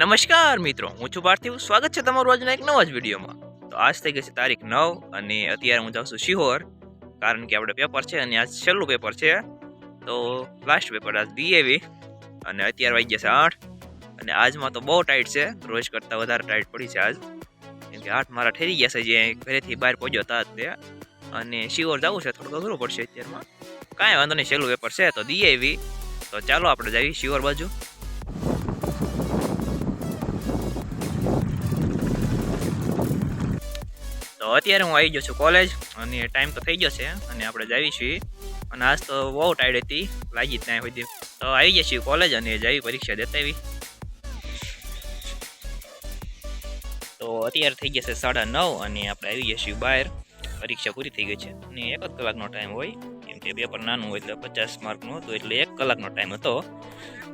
નમસ્કાર મિત્રો, હું છું પાર્થિવ. સ્વાગત છે તમારું આજના એક નવા જ વિડીયોમાં. તો આજ થઈ ગઈ છે તારીખ 9 અને અત્યારે હું જાઉં છું શિહોર, કારણ કે આપણે પેપર છે અને આજ છેલ્લું પેપર છે. તો લાસ્ટ પેપર આજ દીએવી અને અત્યારે વાગી ગયા છે 8 અને આજમાં તો બહુ ટાઈટ છે, રોજ કરતાં વધારે ટાઈટ પડી છે આજ, કેમ કે 8 મારા ઠરી ગયા છે જે ઘરેથી બહાર પહોંચ્યો હતા તે. અને શિહોર જવું છે, થોડું અઘરું પડશે અત્યારમાં. કાંઈ વાંધો નહીં, છેલ્લું પેપર છે તો દીએવી. તો ચાલો આપણે જઈએ શિહોર બાજુ. તો અત્યારે હું આવી ગયો છું કોલેજ અને ટાઈમ તો થઈ ગયો છે અને આપણે જઈએ છીએ. અને આજ તો બહુ ટાઈડ હતી, લાગી જ ત્યાં સુધી. તો આવી ગયા છીએ કોલેજ અને જઈ પરીક્ષા દેતા આવી. તો અત્યારે થઈ ગયા છે 9:30 અને આપણે આવી ગયા છીએ બહાર. પરીક્ષા પૂરી થઈ ગઈ છે અને 1 કલાકનો ટાઈમ હોય, કેમ કે પેપર નાનું હોય એટલે 50 માર્કનું હતું, એટલે 1 કલાકનો ટાઈમ હતો.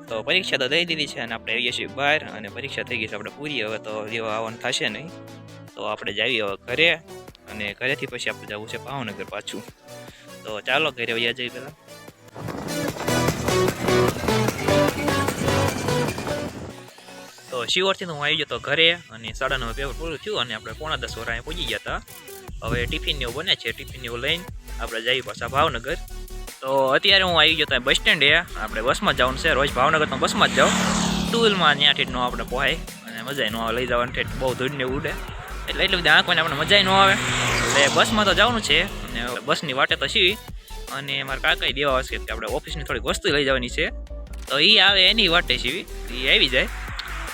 તો પરીક્ષા તો દઈ દીધી છે અને આપણે આવી ગયા છીએ બહાર અને પરીક્ષા થઈ ગઈ છે આપણે પૂરી. હવે તો જેવા આવવાનું થશે નહીં, તો આપણે જઈએ હવે ઘરે અને ઘરેથી પછી આપણે જવું છે ભાવનગર પાછું. તો ચાલો ઘરે વયા જઈએ પહેલાં. તો શિહોરથી હું આવી ગયો તો ઘરે અને 9:30 પેપર પૂરું થયું અને આપણે 9:45 વાગે પહોંચી ગયા હતા. હવે ટિફિન એવું બને છે, ટિફિન એવું લઈને આપણે જઈએ પાછા ભાવનગર. તો અત્યારે હું આવી ગયો તો બસ સ્ટેન્ડે. આપણે બસમાં જવાનું છે, રોજ ભાવનગર તો બસમાં જ જાઉં. ટુ વ્હીલમાં ત્યાં ઠેઠ ન આપણે પહોંચાય અને મજા ન આવે લઈ જવાનું, ઠેઠ બહુ ધૂળને ઉડે એટલે એટલી બધી આંખોને આપણે મજા ન આવે. એટલે બસમાં તો જવાનું છે અને બસની વાટે તો છીએ. અને મારા કાકાએ દેવા આવશે કે આપણે ઓફિસની થોડીક વસ્તુ લઈ જવાની છે, તો એ આવે એની વાટે છીએ. એ આવી જાય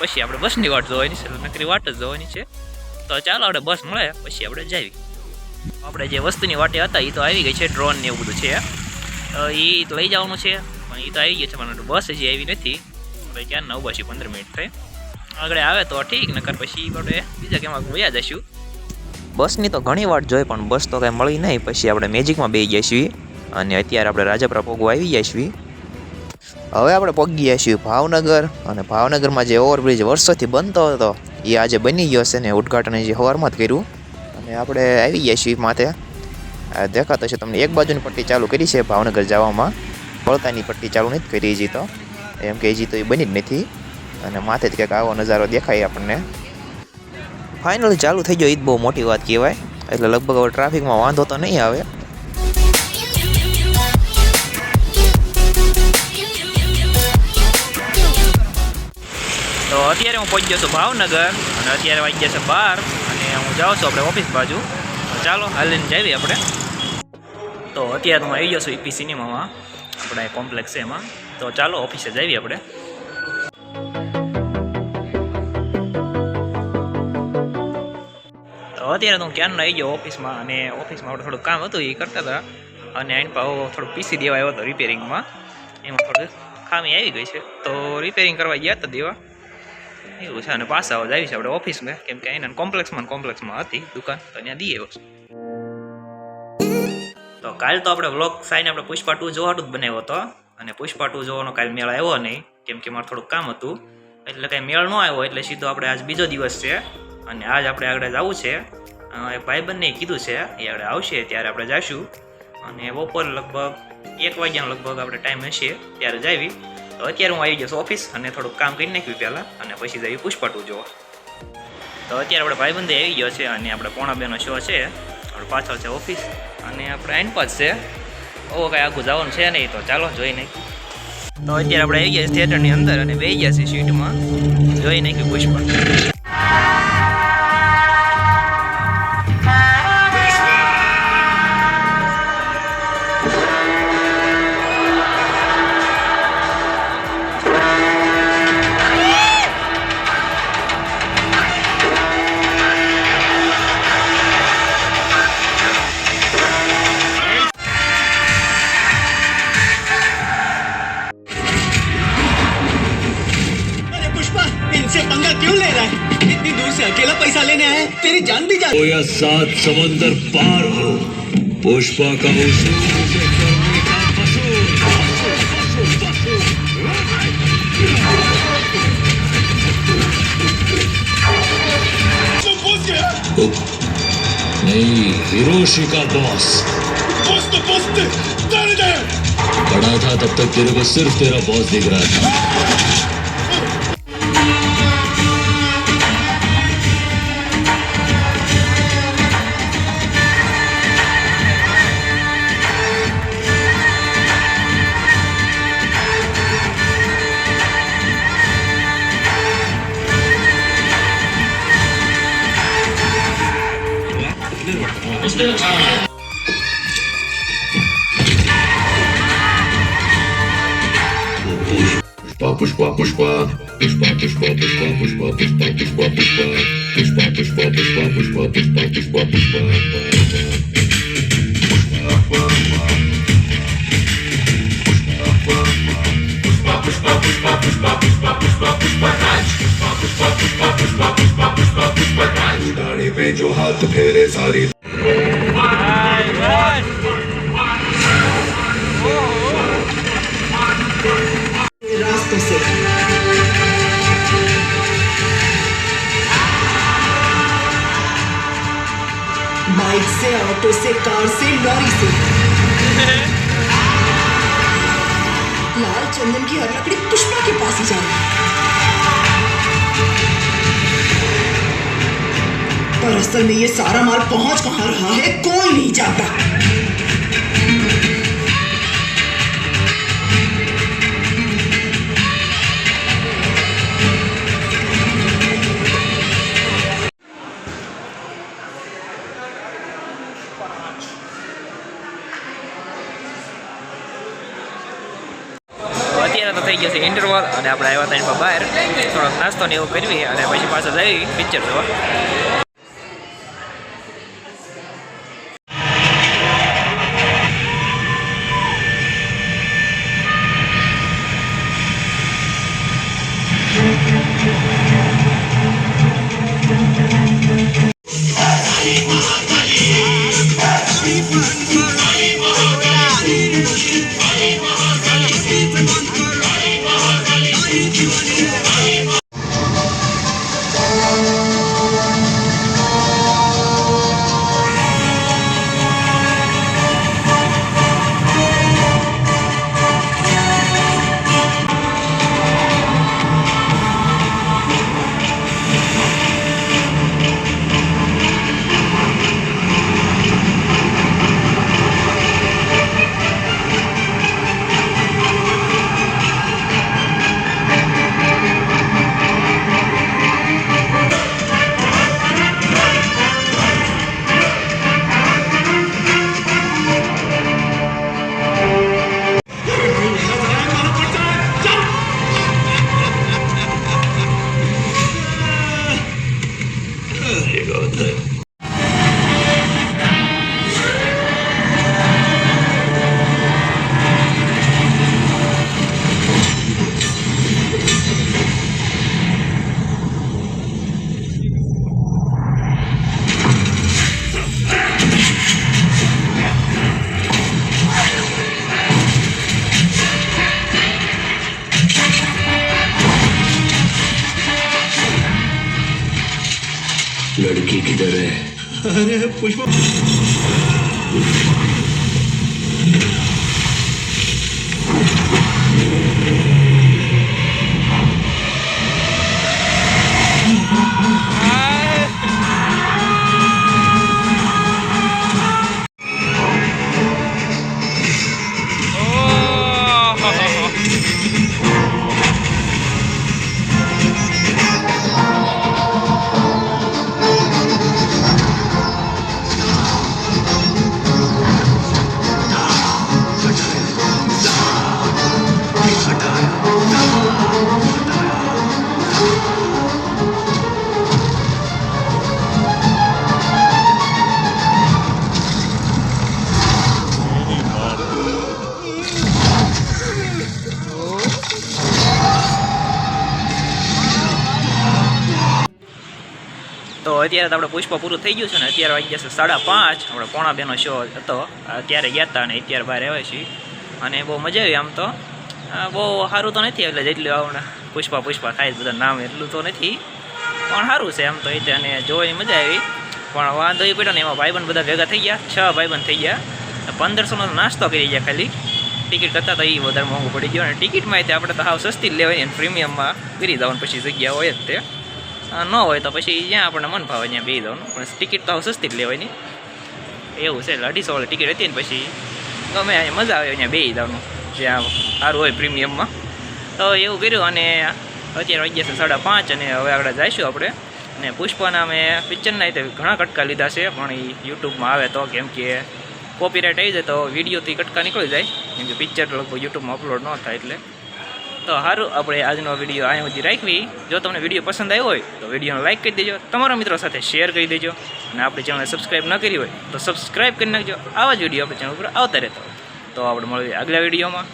પછી આપણે બસની વાટ જોવાની છે, નકરી વાટ જ જોવાની છે. તો ચાલો આપણે બસ મળે પછી આપણે જઈએ. આપણે જે વસ્તુની વાટે હતા એ તો આવી ગઈ છે, ડ્રોન ને એવું બધું છે, તો એ લઈ જવાનું છે. પણ એ તો આવી ગયું છે, મને બસ હજી આવી નથી. આપણે ક્યાં 9 પછી 15 મિનિટ થઈ, આગળ આવે તો ઠીક, નકર પછી આપણે બીજા કેમાં વયા જઈશું. બસની તો ઘણી વાર જોઈ પણ બસ તો કાંઈ મળી નહીં. પછી આપણે મેજિકમાં બેસી ગયા છીએ અને અત્યારે આપણે રાજપરા પોગવા આવી ગયા છીએ. હવે આપણે પહોંચી ગયા છીએ ભાવનગર અને ભાવનગરમાં જે ઓવરબ્રિજ વર્ષોથી બનતો હતો એ આજે બની ગયો છે ને ઉદ્ઘાટન જે સવારમાં જ કર્યું. અને આપણે આવી ગયા છીએ માથે. દેખાતો છે તમને, એક બાજુની પટ્ટી ચાલુ કરી છે ભાવનગર જવામાં, વળતાની પટ્ટી ચાલુ નથી કરી હજી, તો એમ કે હજી તો એ બની જ નથી. અને માથે જ કંઈક આવો નજારો દેખાય આપણને. ફાઇનલી ચાલુ થઈ ગયો, એ જ બહુ મોટી વાત કહેવાય. એટલે લગભગ હવે ટ્રાફિકમાં વાંધો તો નહીં આવે. તો અત્યારે હું પહોંચી ગયો છું ભાવનગર અને અત્યારે વાગી ગયા છે 12 અને હું જાઉં છું આપણે ઓફિસ બાજુ. ચાલો હાલીને જઈએ આપણે. તો અત્યારે હું આવી ગયો છું ઈપી સિનેમામાં, આપણા કોમ્પ્લેક્સ છે એમાં. તો ચાલો ઓફિસે જઈએ આપણે. તો અત્યારે હું ક્યારનો આવી ગયો ઓફિસમાં અને ઓફિસમાં આપણે થોડું કામ હતું એ કરતા હતા. અને આઈન પાછો થોડુંક પીસી દેવા આવ્યો હતો રિપેરિંગમાં, એમાં થોડું ખામી આવી ગઈ છે તો રિપેરિંગ કરવા ગયા હતા દેવા, એવું છે. અને પાછા આવી છે આપણે ઓફિસમાં, કેમ કે અહીંના કોમ્પ્લેક્સમાં હતી દુકાન, તો ત્યાં દઈએ વસ્તુ. તો કાલ તો આપણે વ્લોગ સાઈને આપણે પુષ્પા 2 જોવાનું જ બનાવ્યો હતો અને પુષ્પા 2 જોવાનો કાલ મેળ આવ્યો નહીં, કેમ કે મારે થોડુંક કામ હતું એટલે કાંઈ મેળ ન આવ્યો. એટલે સીધો આપણે આજ બીજો દિવસ છે અને આજ આપણે આગળ જવું છે. એક ભાઈબંધને કીધું છે એ આગળ આવશે ત્યારે આપણે જઈશું. અને બપોર લગભગ 1 વાગ્યાનો લગભગ આપણે ટાઈમ હશે ત્યારે જાવી. તો અત્યારે હું આવી ગયો છું ઓફિસ અને થોડુંક કામ કરી નાખ્યું પહેલાં અને પછી જઈએ પુષ્પા 2 જોવા. તો અત્યારે આપણે ભાઈબંધે આવી ગયો છે અને આપણે 9:30 શો છે, આપણે પાછળ છે ઓફિસ અને આપણે આઈન પાસ છે. ઓ કાંઈ આગું જવાનું છે નહીં, તો ચાલો જોઈ નાખી. તો અત્યારે આપણે આવી ગયા થિયેટરની અંદર અને બેસી ગયા છીએ સીટમાં, જોઈ નાખ્યું પુષ્પા. इनसे पंगा क्यों ले रहा है? इतनी दूर से अकेला पैसा लेने आया है, तेरी जान भी जा। हो या 7 समंदर पार हो, पुष्पा का उसूल उसे करने का वसूल। तुम बॉस गया? नहीं, हिरोशी का बॉस। बॉस तो बॉस थे, जाने दे। बड़ा था तब तक तेरे को सिर्फ तेरा बॉस दिख रहा था। Pushpa, pushpa, pushpa. Pushpa, pushpa, pushpa, pushpa, pushpa, pushpa, pushpa. Pushpa, pushpa, pushpa, pushpa, pushpa, pushpa, pushpa. उड़ाने पे जो हाथ फेरे सारी रास्तों से बाइक से, ऑटो से, कार से, लॉरी से लाल चंदन की हर लकड़ी पुष्पा के पास ही जा रही है। पर असल में ये सारा माल पहुंच कहां रहा है कोई नहीं जानता। અત્યારે તો થઈ ગયો છે ઇન્ટરવલ અને આપણે આવ્યા હતા એમાં બહાર થોડોક નાસ્તો ને એવું કરવી અને પછી પાછા જઈ પિક્ચર જોવા. लड़की किधर है? अरे पुष्पा તો અત્યારે તો આપણે પુષ્પા પૂરું થઈ ગયું છે ને અત્યારે વાગી જશે 5:30. આપણે 1:45નો શો હતો ત્યારે ગયા હતા અને અત્યારે બહાર આવ્યા છીએ અને બહુ મજા આવી. આમ તો બહુ સારું તો નથી એટલે જેટલું આપણે પુષ્પા પુષ્પા થાય બધા નામ એટલું તો નથી પણ સારું છે આમ તો એ અને જોવાની મજા આવી. પણ વાંધો એ પડ્યો ને એમાં ભાઈબંધ બધા ભેગા થઈ ગયા, 6 ભાઈબંધ થઈ ગયા. 1500નો નાસ્તો કરી ગયા ખાલી. ટિકિટ કરતાં તો એ વધારે મોંઘું પડી ગયું અને ટિકિટમાં તે આપણે તો હાવ સસ્તી જ લેવાની અને પ્રીમિયમમાં કરી દેવાનું પછી જગ્યા હોય જ તે ન હોય તો પછી જ્યાં આપણને મન ભાવે ત્યાં બેસી દેવાનું પણ ટિકિટ તો સસ્તી જ લેવાની એવું છે. 250 વાળી ટિકિટ હતી ને પછી ગમે અહીંયા મજા આવે અહીંયા બેસી દેવાનું જ્યાં સારું હોય પ્રીમિયમમાં. તો એવું કર્યું અને અત્યારે વાગ્યા છે 5:30 અને હવે આગળ જઈશું આપણે ને પુષ્પાના મેં પિક્ચરના રીતે ઘણા કટકા લીધા છે, પણ એ યુટ્યુબમાં આવે તો, કેમ કે કોપીરાઇટ આવી જાય તો વિડીયોથી કટકા નીકળી જાય, કેમ કે પિક્ચર લગભગ યુટ્યુબમાં અપલોડ ન થાય એટલે. તો સારું, આપણે આજનો વિડીયો અહીં સુધી રાખવી. જો તમને વિડીયો પસંદ આવ્યો હોય તો વિડીયોને લાઇક કરી દેજો, તમારા મિત્રો સાથે શેર કરી દેજો, અને આપણી ચેનલને સબસ્ક્રાઈબ ન કરી હોય તો સબસ્ક્રાઈબ કરી નાખજો. આવા જ વિડીયો આપણી ચેનલ ઉપર આવતા રહેતા હોય. તો આપણે મળીએ આગલા વિડીયોમાં.